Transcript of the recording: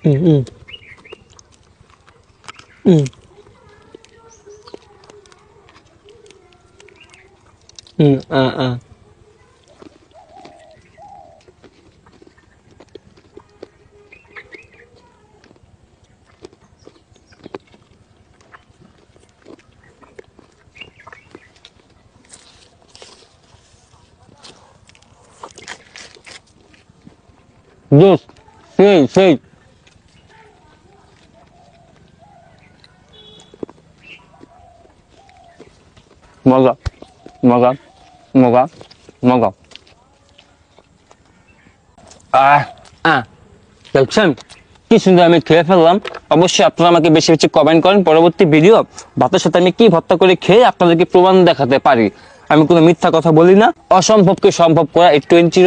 음, 음, 아, 아. দোস্ত, সেই সেই মজা মজা মজা মজা। আহ আহ দেখছেন কি সুন্দর আমি খেয়ে ফেললাম। অবশ্যই আপনারা আমাকে বেশি বেশি কমেন্ট করেন, পরবর্তী ভিডিও ভাতের সাথে আমি কি ভর্তা করে খেয়ে আপনাদেরকে প্রমাণ দেখাতে পারি। আমি কোনো মিথ্যা কথা বলি না। অসম্ভবকে সম্ভব করা এই 20